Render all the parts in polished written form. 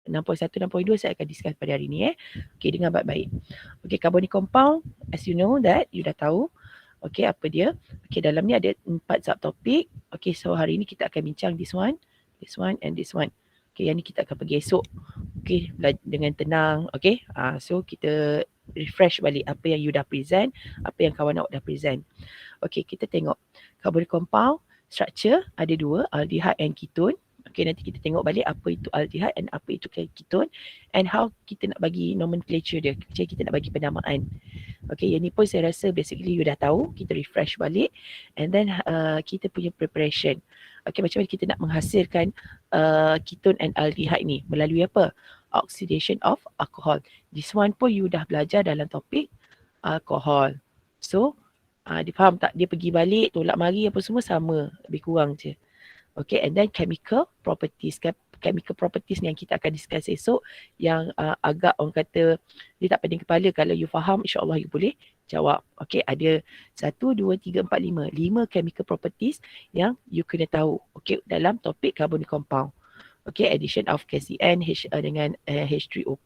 61, 62 saya akan discuss pada hari ni. Okay, dengar baik-baik. Okay, carbonic compound, as you know that, you dah tahu. Okay, apa dia? Okay, dalam ni ada 4 subtopik. Okay, so hari ni kita akan bincang this one, and this one. Okay, yang ni kita akan pergi esok. Okay, dengan tenang. Okay, so kita refresh balik apa yang you dah present, apa yang kawan awak dah present. Okay, kita tengok carbonic compound structure ada 2, aldehyde and ketone. Okay, nanti kita tengok balik apa itu aldehyde and apa itu ketone and how kita nak bagi nomenclature dia, macam kita nak bagi penamaan. Okay, yang ni pun saya rasa basically you dah tahu, kita refresh balik and then kita punya preparation. Okay, macam mana kita nak menghasilkan ketone and aldehyde ni melalui apa? Oxidation of alcohol. This one pun you dah belajar dalam topik alcohol. So, dia faham tak? Dia pergi balik, tolak mari apa semua sama, lebih kurang je. Okay, and then chemical properties. Chemical properties ni yang kita akan discuss esok, yang agak orang kata dia tak pening kepala. Kalau you faham, insyaAllah you boleh jawab. Okay, ada 1, 2, 3, 4, 5. 5 chemical properties yang you kena tahu. Okay, dalam topik carbonic compound. Okay, addition of KCN dengan H3O+,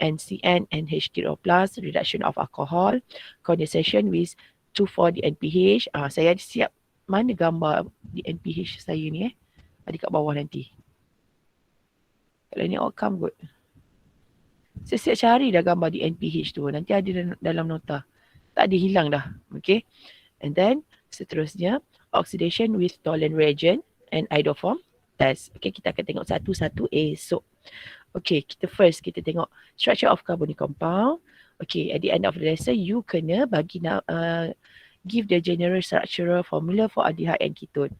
NCN and H3O+, reduction of alcohol, condensation with 2,4-DNPH. Saya ada siap mana gambar DNPH saya ni ada kat bawah nanti. Kalau ni outcome kot. Saya siap cari dah gambar DNPH tu. Nanti ada dalam nota. Tak ada hilang dah. Okay. And then seterusnya oxidation with Tollens reagent and iodoform test. Okay, kita akan tengok satu-satu esok. Okay, kita tengok structure of carbonic compound. Okay, at the end of the lesson, you kena bagi give the general structural formula for aldehyde and ketone.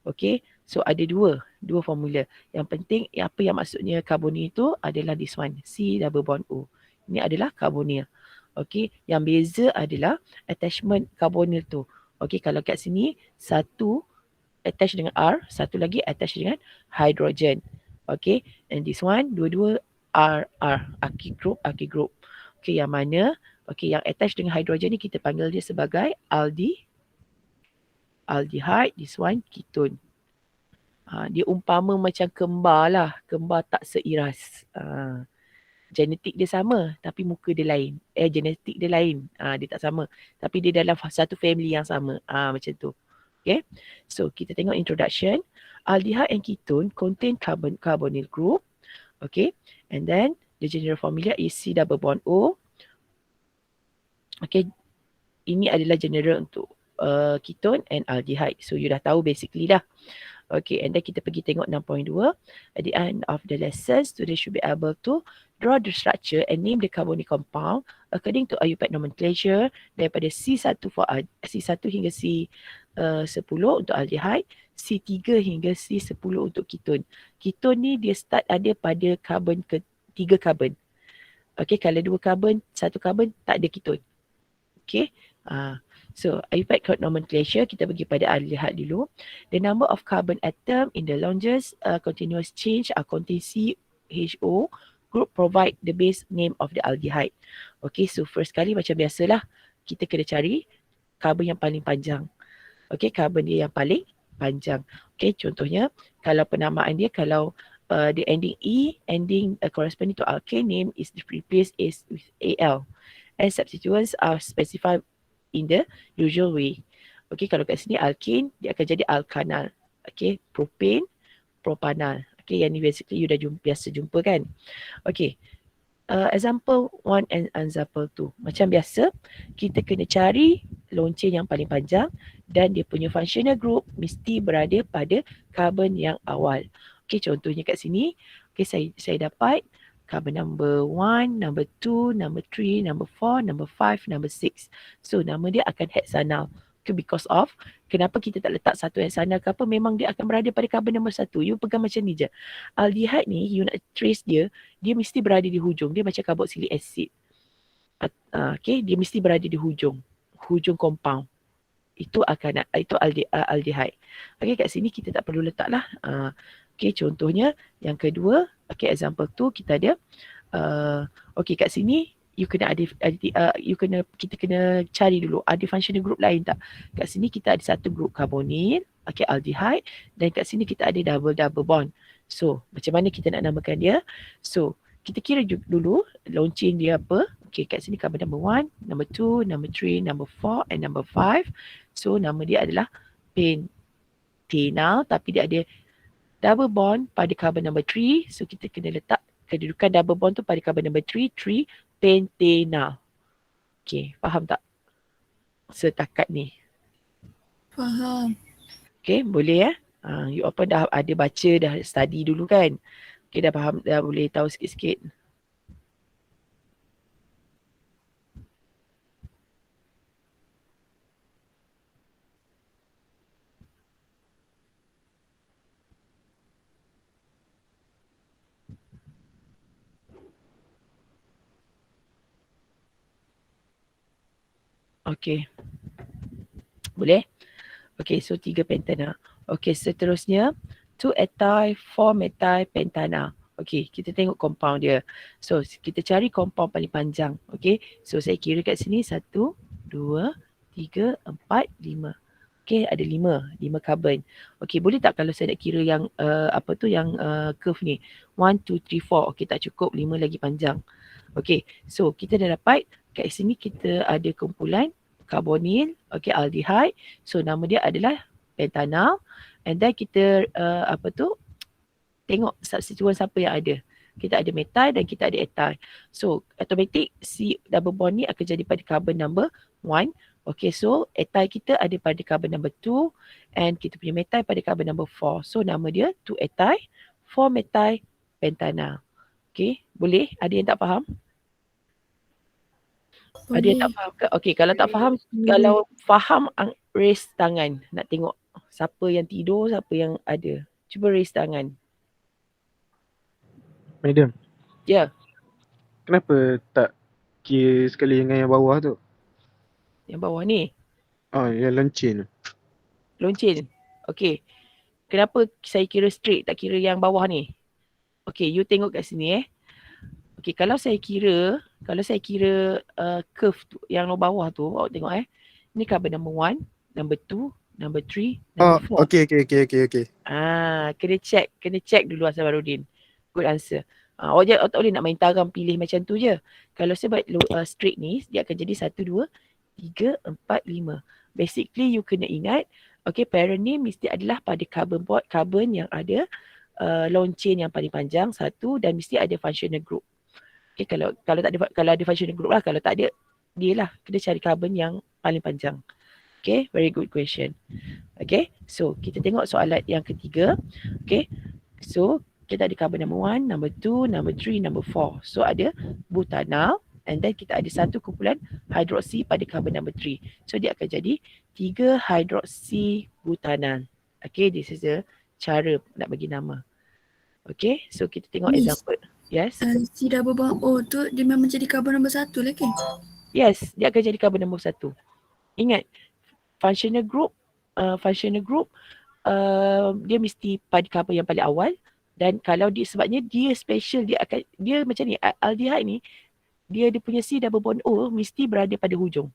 Okay, so ada dua formula. Yang penting, apa yang maksudnya carbonyl itu adalah this one, C double bond O. Ini adalah carbonyl. Okay, yang beza adalah attachment carbonyl tu. Okay, kalau kat sini, satu attach dengan R, satu lagi attach dengan hydrogen. Okay, and this one, dua-dua R, alkyl group. Okay, yang mana? Okay, yang attach dengan hydrogen ni kita panggil dia sebagai aldehyde, this one ketone. Dia umpama macam kembar lah, kembar tak seiras. Genetik dia sama tapi muka dia lain. Genetik dia lain, dia tak sama. Tapi dia dalam satu family yang sama. Macam tu. Okay, so kita tengok introduction. Aldehyde and ketone contain carbonyl group. Okay, and then the general formula is C double bond O. Okay, ini adalah general untuk ketone and aldehyde. So you dah tahu basically dah. Okay, and then kita pergi tengok 6.2. At the end of the lesson, students should be able to draw the structure and name the carbonic compound according to IUPAC nomenclature daripada C1 hingga C10 untuk aldehyde, C3 hingga C10 untuk ketone. Ketone ni dia start ada pada karbon ke-3 karbon. Okay, kalau 2 karbon, 1 karbon tak ada ketone. Okay, so IUPAC code nomenclature, kita pergi pada aldehyde dulu. The number of carbon atom in the longest continuous change are contain CHO group provide the base name of the aldehyde. Okay, so first kali macam biasalah, kita kena cari carbon yang paling panjang. Okay, carbon dia yang paling panjang. Okay, contohnya kalau penamaan dia, kalau the ending E, ending corresponding to alkane, name is replaced with AL. And substituents are specified in the usual way. Okay, kalau kat sini alkane, dia akan jadi alkanal. Okay, propane, propanal. Okay, yang ni basically you dah biasa jumpa kan. Okay, example 1 and example 2. Macam biasa, kita kena cari lonceng yang paling panjang dan dia punya functional group mesti berada pada carbon yang awal. Okay, contohnya kat sini, okay, saya dapat carbon number 1, number 2, number 3, number 4, number 5, number 6. So, nama dia akan hexanal. Okay, because of, kenapa kita tak letak satu hexanal ke apa, memang dia akan berada pada carbon number 1. You pegang macam ni je. Aldehyde ni, you nak trace dia, dia mesti berada di hujung. Dia macam carboxylic acid. Okay, dia mesti berada di hujung compound. Itu aldehyde. Okay, kat sini kita tak perlu letak lah. Okay, contohnya yang kedua, okay, example 2 kita ada, okay, kat sini kita kena cari dulu ada functional group lain tak. Kat sini kita ada satu group carbonyl, okay, aldehyde, dan kat sini kita ada double bond. So, macam mana kita nak namakan dia? So, kita kira dulu launching dia apa. Okay, kat sini carbon number 1, number 2, number 3, number 4 and number 5. So, nama dia adalah pentanal, tapi dia ada double bond pada carbon number 3. So, kita kena letak kedudukan double bond tu pada carbon number 3, 3 pentanal. Okay, faham tak? Setakat ni. Faham. Okay, boleh ya? You apa dah ada baca, dah study dulu kan? Okay, dah faham, dah boleh tahu sikit-sikit. Okay. Boleh? Okay, so 3 pentana. Okay, seterusnya 2 ethyl, 4 methyl pentana. Okay, kita tengok compound dia. So, kita cari compound paling panjang. Okay, so saya kira kat sini 1, 2, 3, 4, 5. Okay, ada 5 carbon. Okay, boleh tak kalau saya nak kira yang curve ni? 1, 2, 3, 4. Okay, tak cukup. 5 lagi panjang. Okay, so kita dah dapat kat sini kita ada kumpulan karbonil, okay, aldehyde. So nama dia adalah pentanal. And then kita tengok substituent siapa yang ada. Kita ada methyl dan kita ada ethyl. So automatic si double bond ni akan jadi pada carbon number 1. Okay, so ethyl kita ada pada carbon number 2 and kita punya methyl pada carbon number 4. So nama dia 2 ethyl, 4 methyl pentanal. Okay, boleh? Ada yang tak faham? Boleh. Ada yang tak faham ke? Okay, kalau tak faham, kalau faham, raise tangan. Nak tengok siapa yang tidur, siapa yang ada. Cuba raise tangan. Madam. Ya. Kenapa tak kira sekali dengan yang bawah tu? Yang bawah ni? Yang loncin. Loncin. Okay. Kenapa saya kira straight, tak kira yang bawah ni? Okay, you tengok kat sini Okay, kalau saya kira curve tu, yang bawah tu, awak tengok ni carbon number 1, number 2, number 3, number 4. Okay. Kena check dulu Asmaruddin. Good answer. Awak tak boleh nak main taram pilih macam tu je. Kalau saya buat straight ni, dia akan jadi 1, 2, 3, 4, 5. Basically, you kena ingat, okay, parent ni mesti adalah pada carbon yang ada long chain yang paling panjang, satu, dan mesti ada functional group. Okay, kalau ada functional group lah, kalau tak ada, dia lah. Kena cari carbon yang paling panjang. Okay, very good question. Okay, so kita tengok soalan yang ketiga. Okay, so kita ada carbon number 1, number 2, number 3, number 4. So ada butanal and then kita ada satu kumpulan hidroksi pada carbon number 3. So dia akan jadi 3 hidroksi butanal. Okay, this is the cara nak bagi nama. Okay, so kita tengok example. Yes. Si double bond O tu dia memang jadi carbon nombor 1 lah kan? Yes, dia akan jadi carbon nombor 1. Ingat, functional group dia mesti pada carbon yang paling awal, dan kalau dia, sebabnya dia special, dia macam ni, aldehyde ni dia punya C double bond O mesti berada pada hujung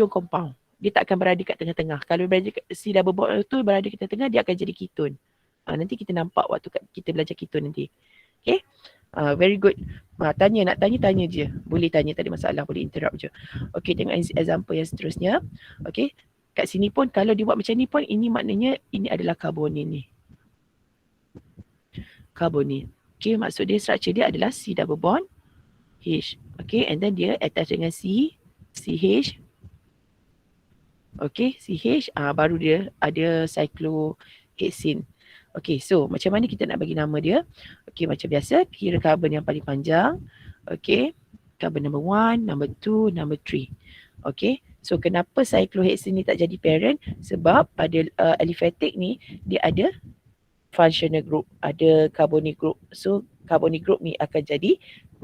compound. Dia tak akan berada kat tengah-tengah. Kalau berada C double bond tu berada kat tengah-tengah, dia akan jadi ketone. Nanti kita nampak waktu kita belajar ketone nanti. Okay, very good. Nak tanya je. Boleh tanya, tak ada masalah, boleh interrupt je. Okay, tengok example yang seterusnya. Okay, kat sini pun kalau dia buat macam ni pun, ini maknanya ini adalah karbonil ni. Karbonil. Okay, maksud dia structure dia adalah C double bond H. Okay, and then dia attach dengan CH. Okay, CH, baru dia ada cyclohexene. Okay, so macam mana kita nak bagi nama dia? Okay, macam biasa, kira carbon yang paling panjang. Okay, carbon number 1, number 2, number 3. Okay, so kenapa cyclohexene ni tak jadi parent? Sebab pada aliphatic ni, dia ada functional group, ada carbonyl group. So, carbonyl group ni akan jadi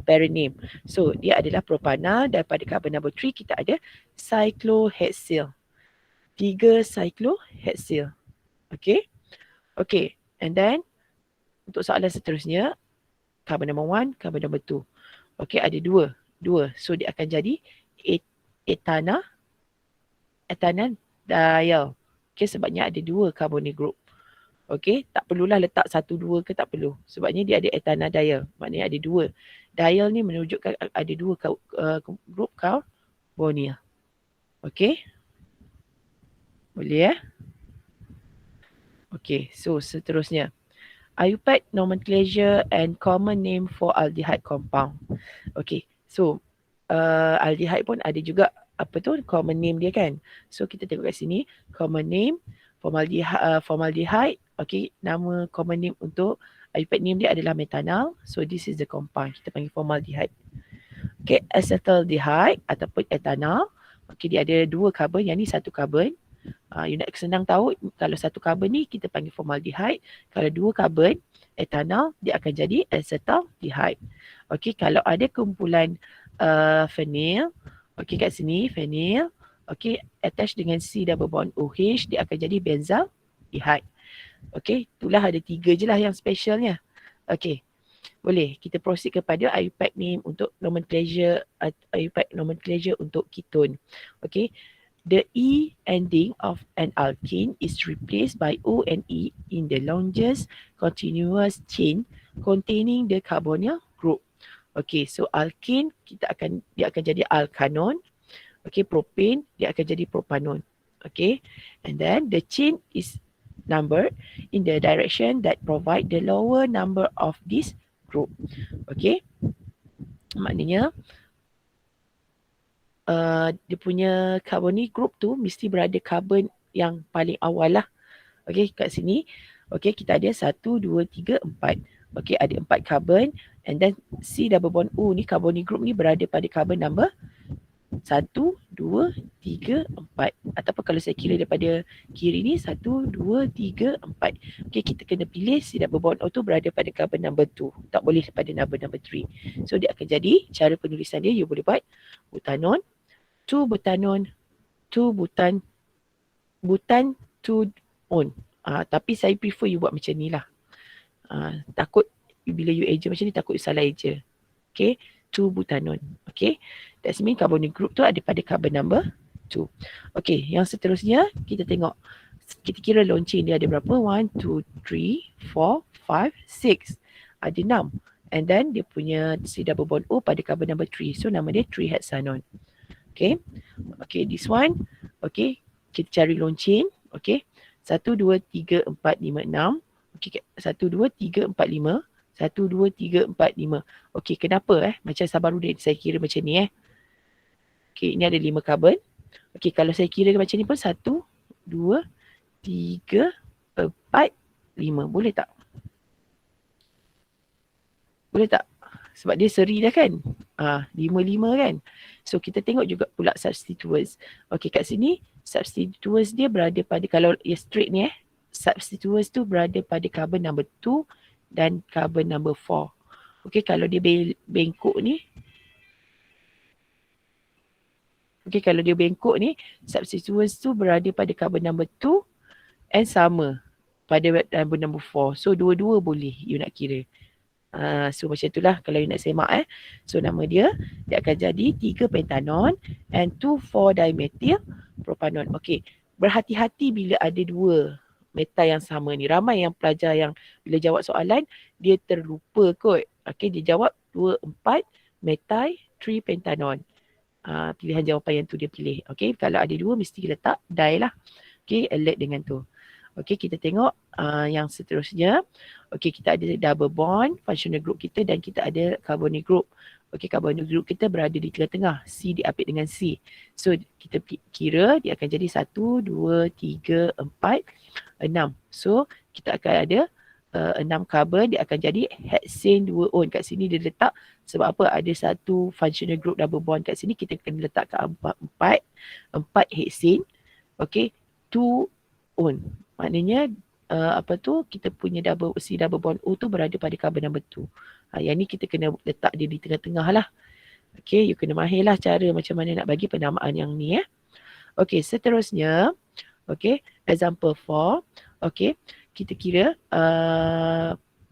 parent name. So, dia adalah propanal, dan pada carbon number 3, kita ada cyclohexyl. 3 cyclohexyl. Okay. Okay, and then untuk soalan seterusnya, carbon number 1, carbon number 2. Okay, ada dua. So dia akan jadi ethanal diol. Okay, sebabnya ada 2 carbonyl group. Okey, tak perlulah letak 1, 2 ke, tak perlu. Sebabnya dia ada ethanadiol. Maknanya ada 2. Diol ni menunjukkan ada 2 grup karbonil. Okey? Boleh Okey, so seterusnya. IUPAC nomenclature and common name for aldehyde compound. Okey, so aldehyde pun ada juga apa tu common name dia kan. So kita tengok kat sini common name formaldehyde. Okey, nama common name untuk IUPAC name dia adalah methanol. So this is the compound. Kita panggil formaldehyde. Okey, acetaldehyde ataupun ethanol. Okey, dia ada 2 carbon, yang ni 1 carbon. You nak senang tahu, kalau 1 carbon ni kita panggil formaldehyde. Kalau 2 carbon ethanol, dia akan jadi acetaldehyde. Okey, kalau ada kumpulan phenyl, okey kat sini phenyl, okey attach dengan C double bond OH, dia akan jadi benzaldehyde. Okey, itulah ada 3 je lah yang specialnya. Okey, boleh kita proceed kepada IUPAC name untuk nomenclature, IUPAC nomenclature untuk ketone. Okey, the E ending of an alkene is replaced by O and E in the longest continuous chain containing the carbonyl group. Okay, so alkene dia akan jadi alkanon. Okay, propane dia akan jadi propanon. Okay, and then the chain is numbered in the direction that provide the lower number of this group. Okay, maknanya dia punya carbonyl group tu mesti berada carbon yang paling awal lah. Okay, kat sini. Okay, kita ada 1, 2, 3, 4. Okay, ada 4 carbon. And then C double bond O ni, carbonyl group ni berada pada carbon number 1, 2, 3, 4. Ataupun kalau saya kira daripada kiri ni 1, 2, 3, 4. Okay, kita kena pilih C double bond O tu berada pada carbon number 2. Tak boleh pada number 3. So dia akan jadi, cara penulisan dia, you boleh buat butanon, 2 butanon, 2 butan 2 on. Tapi saya prefer you buat macam ni lah. Takut bila you eja macam ni, takut you salah eja. Okay, 2 butanon. Okay, that's mean carbonyl group tu ada pada carbon number 2. Okay, yang seterusnya kita tengok. Kita kira long chain dia ada berapa? 1, 2, 3, 4, 5, 6. Ada 6. And then dia punya C double bond O pada carbon number 3. So nama dia 3-hexanon. Okay. Okay, this one. Okay, kita cari long chain. Okay. 1, 2, 3, 4, 5, 6. Okay, 1, 2, 3, 4, 5. 1, 2, 3, 4, 5. Okay, kenapa macam Sabarudin saya kira macam ni Okay, ini ada 5 carbon. Okay, kalau saya kira macam ni pun 1, 2, 3, 4, 5. Boleh tak? Boleh tak? Sebab dia seri dah kan? 5 kan? So kita tengok juga pula substituents. Okay, kat sini substituents dia berada pada, kalau straight ni substituents tu berada pada carbon number 2 dan carbon number 4. Okay, kalau dia bengkok ni. Okay, kalau dia bengkok ni, substituents tu berada pada carbon number 2 and sama pada carbon number 4. So dua-dua boleh you nak kira. So macam itulah kalau you nak semak So nama dia akan jadi 3 pentanon and 2, 4 dimethyl propanon. Okay, berhati-hati bila ada 2 metal yang sama ni. Ramai yang pelajar yang bila jawab soalan dia terlupa kot. Okay, dia jawab 2, 4 metal 3 pentanon. Pilihan jawapan yang tu dia pilih. Okay, kalau ada 2 mesti letak di lah. Okay, alert dengan tu. Okay, kita tengok yang seterusnya. Okay, kita ada double bond, functional group kita, dan kita ada carbonyl group. Okay, carbonyl group kita berada di tengah-tengah. C diapit dengan C. So, kita kira dia akan jadi 1, 2, 3, 4, 6. So, kita akan ada 6 carbon, dia akan jadi hexane 2 on. Kat sini dia letak, sebab apa? Ada satu functional group double bond kat sini, kita kena letak kat 4 hexane. Okay, 2 on. Maknanya kita punya C double bond O tu berada pada carbon number 2. Yang ni kita kena letak dia di tengah-tengah lah. Okay, you kena mahir lah cara macam mana nak bagi penamaan yang ni Okay, seterusnya. Okay, example 4. Okay, kita kira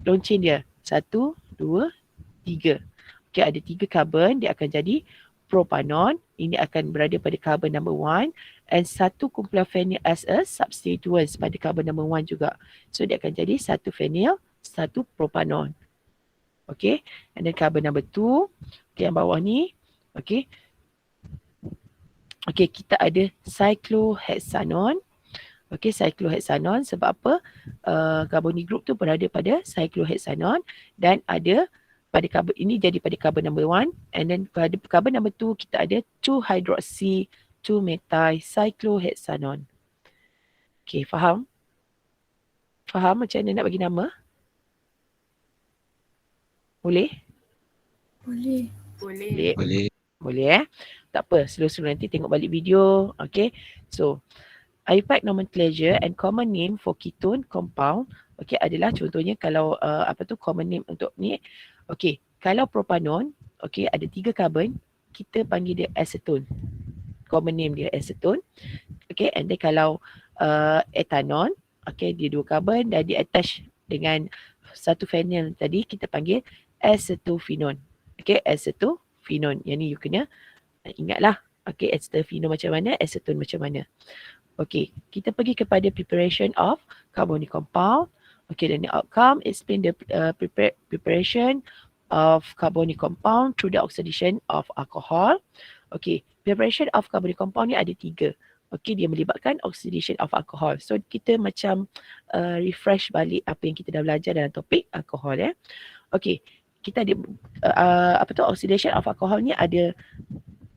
long chain dia. 1, 2, 3. Okay, ada 3 carbon, dia akan jadi propanon. ini akan berada pada carbon number 1 and satu kumpulan phenyl as a substituents pada carbon number 1 juga. So dia akan jadi satu phenyl, satu propanon. Okay, and then carbon number 2, okay, yang bawah ni, okay. Okay, kita ada cyclohexanon. Okay, cyclohexanon sebab apa? Carbonyl group tu berada pada cyclohexanon dan ada pada carbon ini jadi pada carbon number 1 and then pada carbon number 2 kita ada 2-hydroxy 2-methyl cyclohexanon. Okay, faham? Faham macam mana nak bagi nama? Boleh? Boleh. Boleh. Boleh Tak apa, slow-slow nanti tengok balik video. Okay, so IUPAC nomenclature and common name for ketone compound. Okay, adalah contohnya kalau common name untuk ni. Okay, kalau propanon, okay, ada 3 carbon, kita panggil dia acetone. Common name dia acetone. Okay, and then kalau etanon, okay, dia 2 carbon dan dia attach dengan satu phenyl tadi, kita panggil acetophenone. Okay, acetophenone. Yang ni you kena ingatlah. Okay, acetophenone macam mana, acetone macam mana. Okay, kita pergi kepada preparation of carbonyl compound. Okay, then the outcome explain the preparation of carbonyl compound through the oxidation of alcohol. Okay, preparation of carbonyl compound ni ada 3. Okay, dia melibatkan oxidation of alcohol. So kita macam refresh balik apa yang kita dah belajar dalam topik alcohol ya. Okay, kita ada oxidation of alcohol ni ada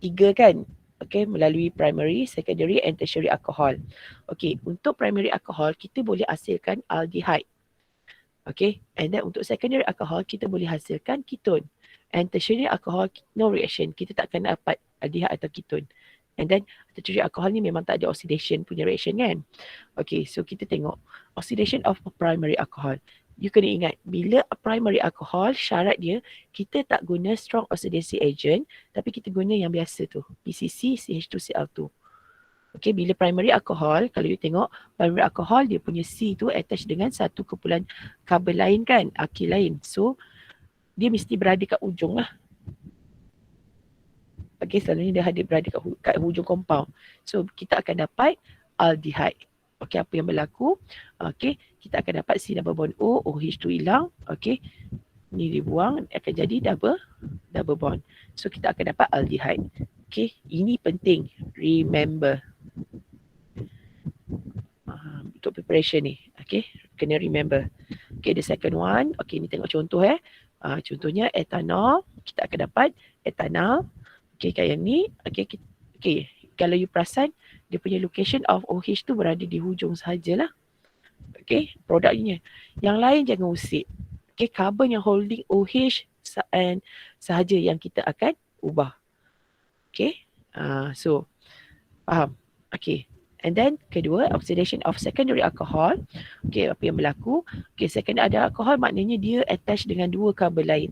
3 kan. Okay, melalui primary, secondary and tertiary alcohol. Okay, untuk primary alcohol kita boleh hasilkan aldehyde. Okay, and then untuk secondary alcohol kita boleh hasilkan ketone. And tertiary alcohol no reaction, kita tak akan dapat aldehyde atau ketone. And then tertiary alcohol ni memang tak ada oxidation punya reaction kan. Okay, so kita tengok oxidation of primary alcohol. You kena ingat, bila primary alcohol, syarat dia, kita tak guna strong oxidation agent, tapi kita guna yang biasa tu, PCC, CH2Cl2. Okay, bila primary alcohol, kalau you tengok, primary alcohol, dia punya C tu attach dengan satu kumpulan carbon lain kan, alkyl lain. So, dia mesti berada kat ujung lah. Okay, selalunya dia berada kat hujung compound. So, kita akan dapat aldehyde. Okay, apa yang berlaku? Okay, kita akan dapat C double bond O, OH2 hilang. Okay, ni dibuang, akan jadi double bond. So, kita akan dapat aldehyde. Okay, ini penting. Remember. Untuk preparation ni. Okay, kena remember. Okay, the second one. Okay, ni tengok contoh contohnya etanol. Kita akan dapat etanol. Okay, kayak ni. Okay, kalau you perasan, dia punya location of OH tu berada di hujung sahajalah. Okay, produknya. Yang lain jangan usik. Okay, carbon yang holding OH sahaja yang kita akan ubah. Okay, so faham? Okay, and then kedua, oxidation of secondary alcohol. Okay, apa yang berlaku? Okay, secondary ada alcohol maknanya dia attach dengan 2 carbon lain.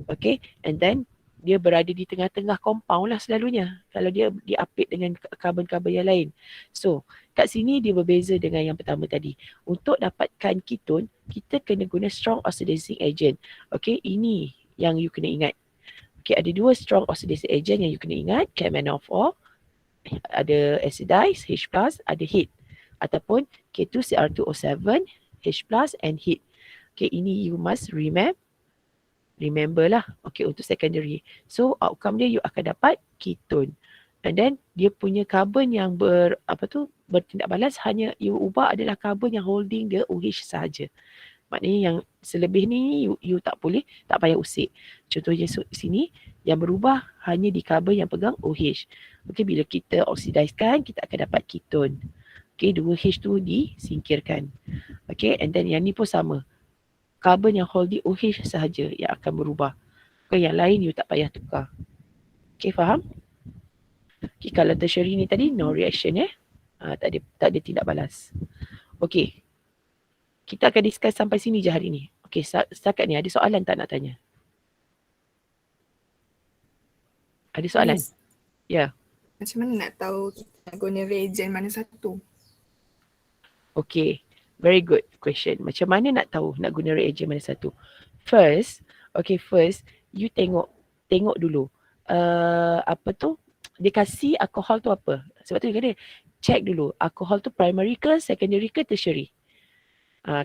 Okay, and then dia berada di tengah-tengah compound lah selalunya kalau dia diapit dengan karbon-karbon yang lain. So, kat sini dia berbeza dengan yang pertama tadi. Untuk dapatkan ketone, kita kena guna strong oxidizing agent. Okay, ini yang you kena ingat. Okay, ada 2 strong oxidizing agent yang you kena ingat. KMnO4, ada acidize, H+, ada heat. Ataupun K2Cr2O7, H+, and heat. Okay, ini you must remember lah. Okay, untuk secondary. So, outcome dia you akan dapat ketone. And then, dia punya carbon yang bertindak balas hanya you ubah adalah carbon yang holding the OH sahaja. Maknanya yang selebih ni you tak payah usik. Contohnya sini, yang berubah hanya di carbon yang pegang OH. Okay, bila kita oxidizekan, kita akan dapat ketone. Okay, 2H tu disingkirkan. Okay, and then yang ni pun sama. Carbon yang holding OH sahaja yang akan berubah. Okay, yang lain you tak payah tukar. Okay, faham? Okay, kalau tertiary ni tadi no reaction tak ada tindak balas. Okay, kita akan discuss sampai sini je hari ni. Okay, setakat ni ada soalan tak nak tanya? Ada soalan? Miss, Ya. macam mana nak tahu kita nak guna reagent mana satu? Okay, very good question. Macam mana nak tahu nak guna reagent mana satu? First, you tengok dulu. dia kasih alkohol tu apa. Sebab tu dia kata, check dulu alkohol tu primary ke, secondary ke, tertiary.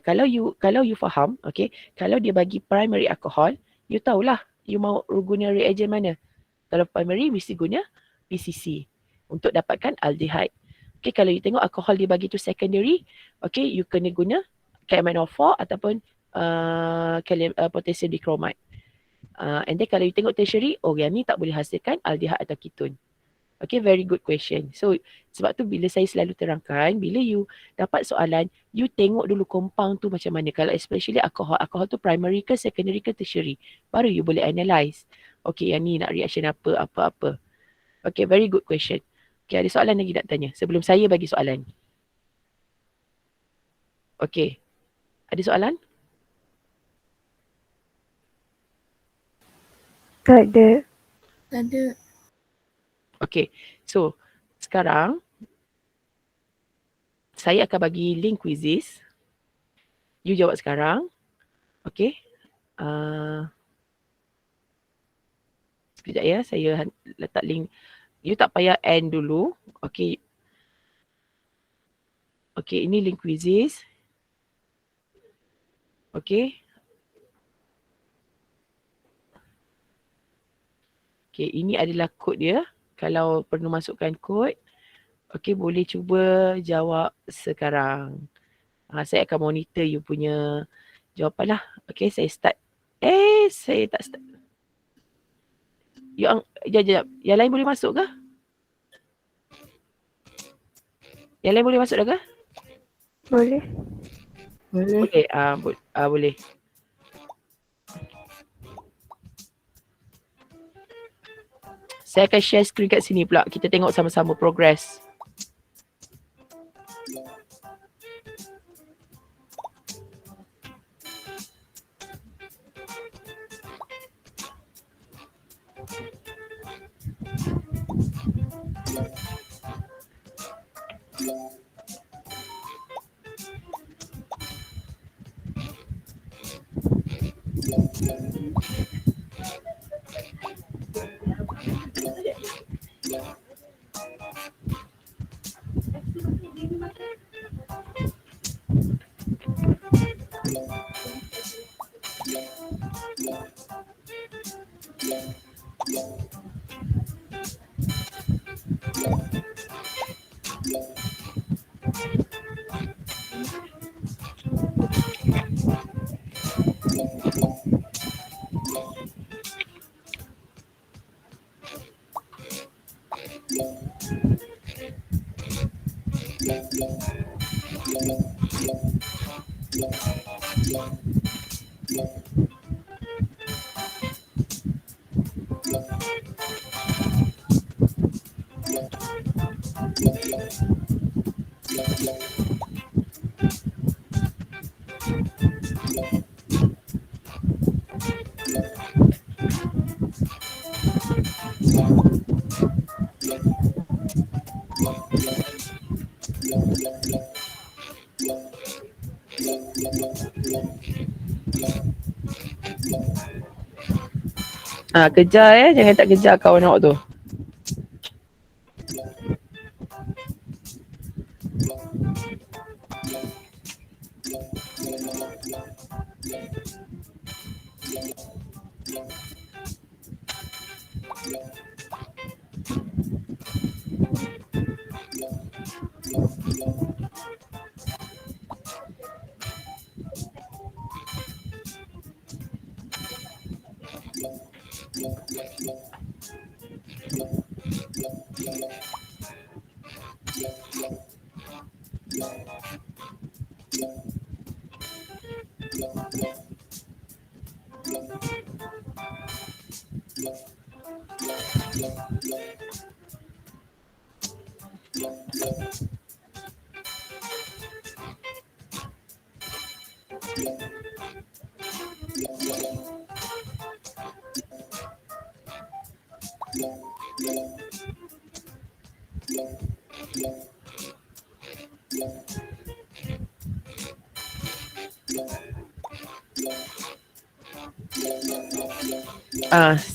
Kalau you faham, okay, kalau dia bagi primary alcohol, you tahulah you mau guna reagent mana. Kalau primary mesti guna PCC untuk dapatkan aldehyde. Okay, kalau you tengok alkohol dia bagi tu secondary, okay, you kena guna KMnO4 ataupun potassium dichromate. And then kalau you tengok tertiary, yang ni tak boleh hasilkan aldehyde atau ketone. Okay, very good question. So, sebab tu bila saya selalu terangkan, bila you dapat soalan, you tengok dulu compound tu macam mana. Kalau especially alkohol tu primary ke, secondary ke, tertiary. Baru you boleh analyse. Okay, yang ni nak reaction apa. Okay, very good question. Okay, ada soalan lagi nak tanya sebelum saya bagi soalan? Okay, ada soalan? Tak ada. Tak ada. Okay, so sekarang saya akan bagi link quizzes. You jawab sekarang. Okay. Sekejap ya, saya letak link. You tak payah end dulu. Okay. Okay, ini link quizzes. Okay. Okay, ini adalah kod dia. Kalau perlu masukkan kod, okay, boleh cuba jawab sekarang. Saya akan monitor you punya jawapan lah. Okay, saya start. Saya tak start. Sekejap. Yang lain boleh masuk ke? Yang lain boleh masuk dah ke? Boleh. Boleh. Boleh. Saya akan share screen kat sini pula. Kita tengok sama-sama progress. Kejar jangan tak kejar kawan awak tu.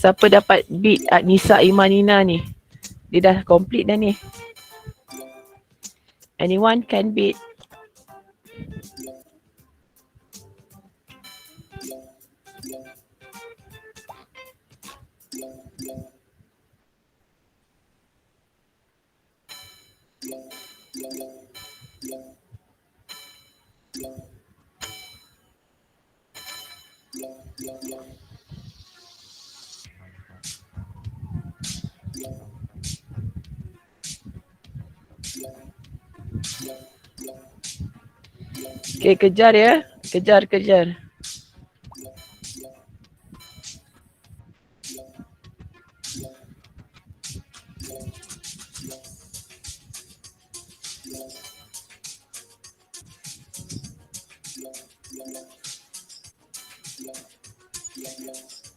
Siapa dapat beat Nisa Imanina ni? Dia dah complete dah ni. Anyone can beat. Okay, kejar ya. Kejar.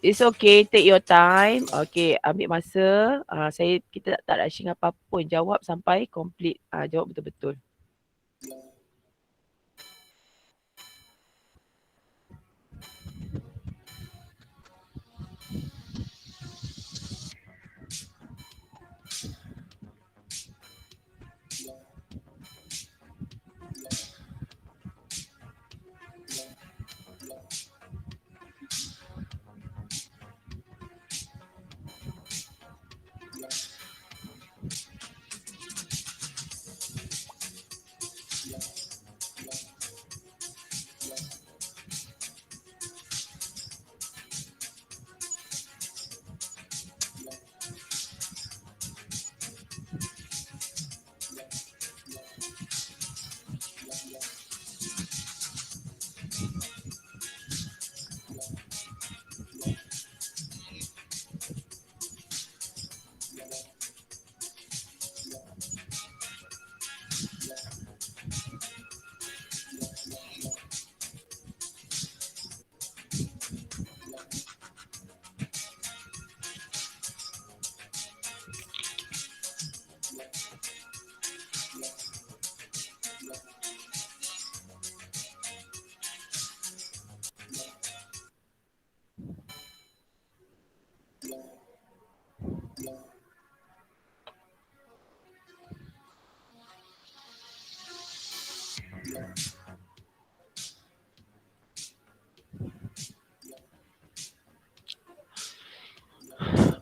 It's okay, take your time. Okay, ambil masa. Kita tak rushing apa-apa pun. Jawab sampai complete. Jawab betul-betul.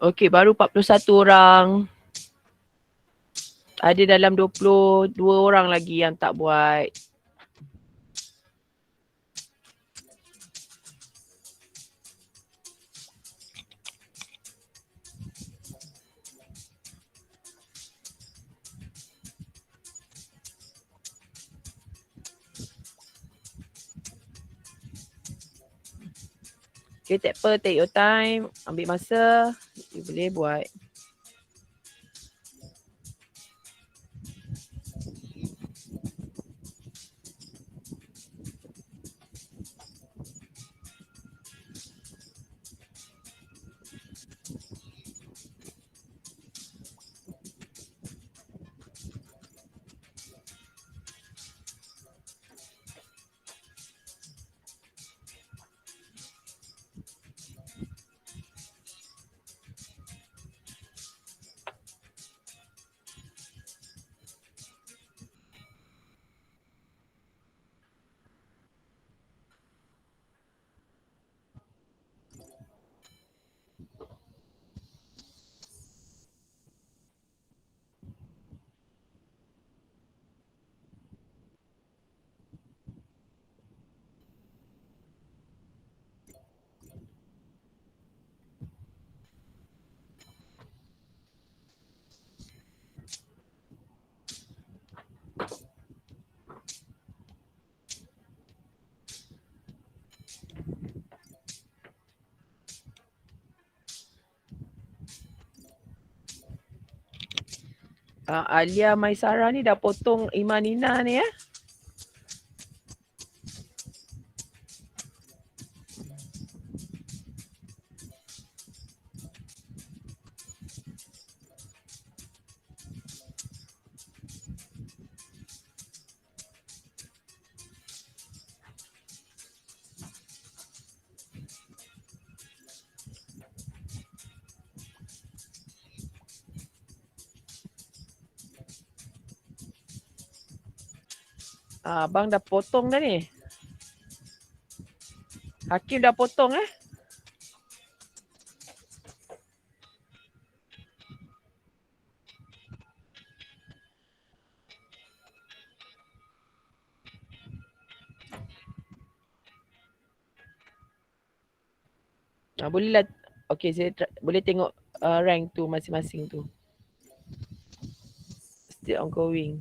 Okay, baru 41 orang. Ada dalam 22 orang lagi yang tak buat. Okay, tak apa, take your time. Ambil masa. You boleh buat. Alia Maisara ni dah potong Imanina ni ya. Abang dah potong dah ni. Hakim dah potong bolehlah. Okay, saya boleh tengok rank tu masing-masing tu. Still ongoing.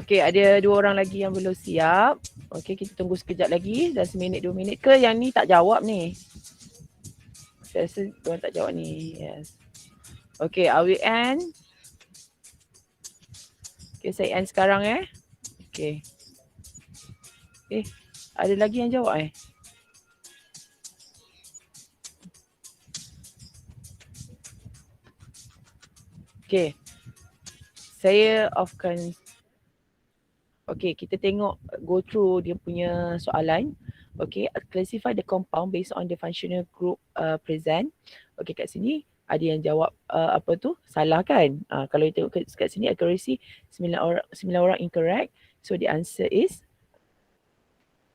Okay, ada 2 orang lagi yang belum siap. Okay, kita tunggu sekejap lagi. Dah 1 minit, 2 minit ke yang ni tak jawab ni? Saya rasa diorang tak jawab ni. Yes. Okay, are we end? Okay, saya end sekarang Okay. Ada lagi yang jawab Okay. Saya offkan. Okay, kita tengok, go through dia punya soalan. Okay, classify the compound based on the functional group present. Okay, kat sini ada yang jawab apa tu? Salah kan? Kalau kita tengok kat sini accuracy 9 orang incorrect. So the answer is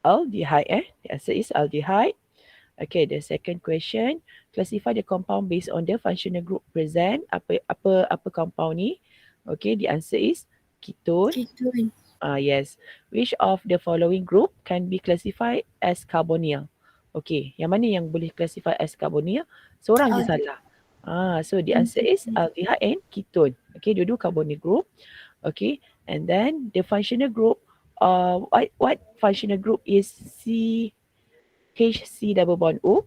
aldehyde. The answer is aldehyde. Okay, the second question, classify the compound based on the functional group present. Apa compound ni? Okay, the answer is ketone. Ketone. Yes. Which of the following group can be classified as carbonyl? Okay, yang mana yang boleh classify as carbonyl? Seorang je salah. So the answer is aldehyde and ketone. Okay, dua-dua carbonyl group. Okay, and then the functional group, what functional group is CHC double bond O?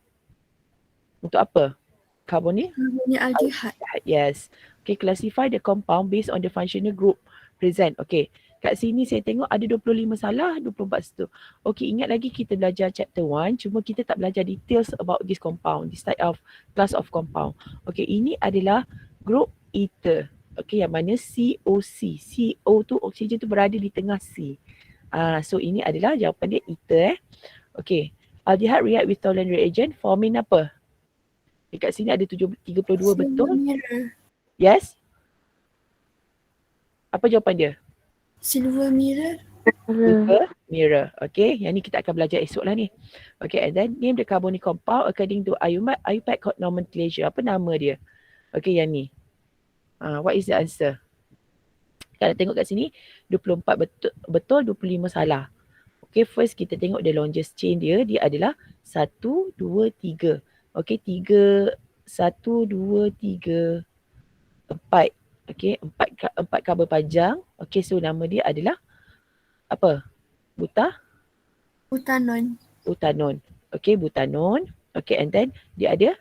Untuk apa? Carbonyl? Carbonyl aldehyde. Yes. Okay, classify the compound based on the functional group present. Okay, kat sini saya tengok ada 25 salah, 24 setuju. Okay, ingat lagi kita belajar chapter 1, cuma kita tak belajar details about this compound, this type of class of compound. Okay, ini adalah group ether. Okay, yang mana COC. CO tu, oksigen tu berada di tengah C. So ini adalah jawapan dia ether. Okay, aldehyde react with toluene reagent forming apa? Kat sini ada 32 Silver betul. mirror. Yes? Apa jawapan dia? Silver mirror. Silver mirror. Okay, yang ni kita akan belajar esok lah ni. Okay, and then name the carbonic compound according to IUPAC nomenclature. Apa nama dia? Okay, yang ni. What is the answer? Kalau tengok kat sini, 24 betul, 25 salah. Okay, first kita tengok the longest chain dia. Dia adalah 1, 2, 3. Okay, 3, 1, 2, 3, 4. Okay, 4 kabel panjang. Okay, so nama dia adalah apa? Butanon. Butanon. Okay, butanon. Okay, and then dia ada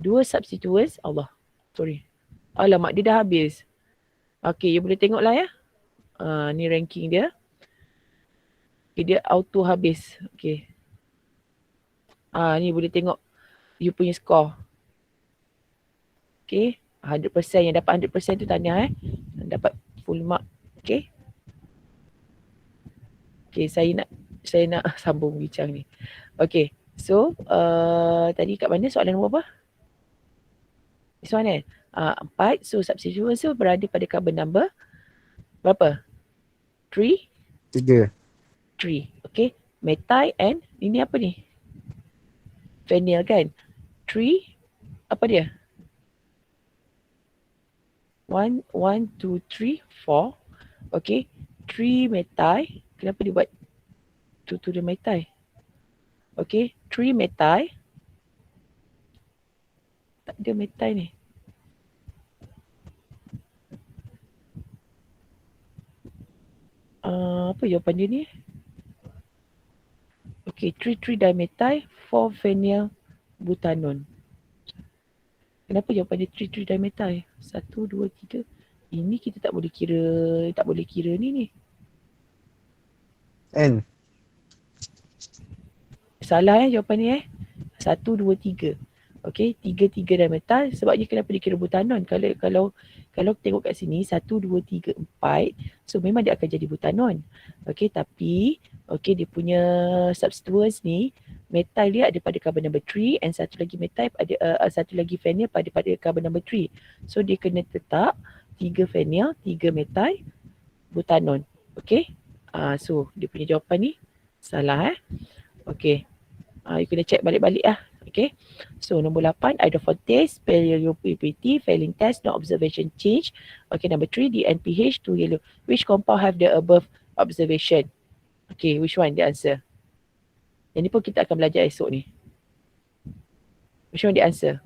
2 substituents. Alamak, dia dah habis. Okay, you boleh tengok lah ya. Ni ranking dia. Okay, dia auto habis. Okay. Ni boleh tengok you punya score. Okay. 100% yang dapat 100% tu tahniah dapat full mark. Okay. Okay, saya nak sambung bincang ni. Okay. So, tadi kat mana soalan nombor apa? This one 4. So, substituents tu berada pada carbon number berapa? 3? 3. 3. Okay. Methyl and ini apa ni? Phenyl kan? 3. Apa dia? 1, 2, 3, 4. Okay. 3 methyl. Kenapa dia buat 2 dia methyl? Okay. 3 methyl. Tak ada methyl ni. Apa jawapan dia ni? Okay, 3 dimethyl, 4 phenyl butanon. Kenapa jawapan dia 3 dimethyl? 1, 2, 3. Ini kita tak boleh kira ni. N. Salah jawapan ni 1, 2, 3. Okay, 3 dimethyl. Sebabnya kenapa dia kira butanon? Kalau tengok kat sini 1, 2, 3, 4. So memang dia akan jadi butanon. Okay, tapi dia punya substituents ni, methyl dia ada pada carbon number 3 and satu lagi methyl satu lagi phenyl pada carbon number 3. So dia kena tetap 3 phenyl, 3 methyl butanon. Okay. So dia punya jawapan ni salah Okay. You kena check balik-balik lah. Okay. So nombor 8, hydrophone test, pale purity, failing test, no observation change. Okay, number 3, DNPH, 2 yellow. Which compound have the above observation? Okay, which one the answer? Yang ni pun kita akan belajar esok ni. Which one the answer?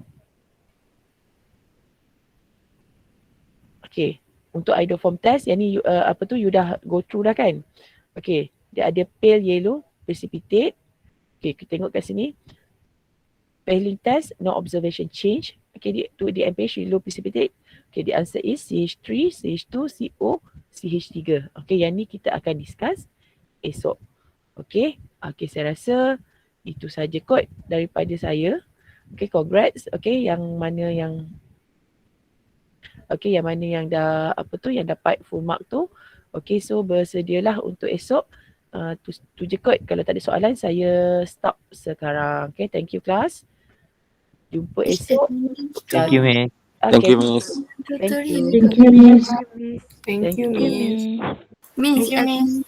Okay, untuk hydrophone test, yang ni you dah go through dah kan? Okay, dia ada pale yellow precipitate. Okay, kita tengok kat sini. Failing test, no observation change. Okay, to the DNPH, yellow precipitate. Okay, the answer is CH3, CH2, CO, CH3. Okay, yang ni kita akan discuss esok. Okay, saya rasa itu saja kot daripada saya. Okay, congrats. Okay, yang mana yang dah yang dapat full mark tu. Okay, so bersedialah untuk esok. Tu je kot. Kalau tak ada soalan, saya stop sekarang. Okay, thank you class. Jumpa esok. Thank you, Miss. Thank you, Miss. Thank you. Thank you, Miss. Thank you, Miss. Miss, Thank you, Miss.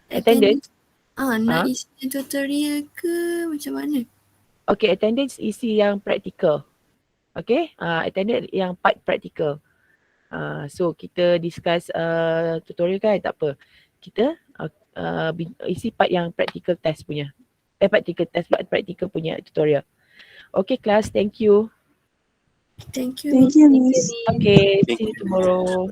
Attendance. Nak isi tutorial ke macam mana? Okay, attendance isi yang practical. Okay, attendance yang part practical. So kita discuss tutorial kan, tak apa. Kita isi part yang practical test punya. Practical punya tutorial. Okay class, thank you. Thank you, Miss. Okay, see you tomorrow.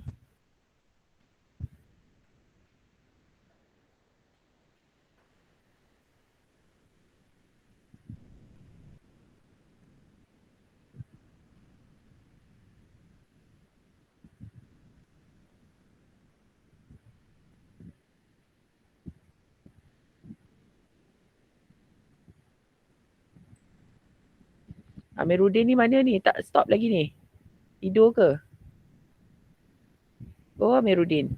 Amiruddin ni mana ni? Tak stop lagi ni? Tidur ke? Oh, Amiruddin.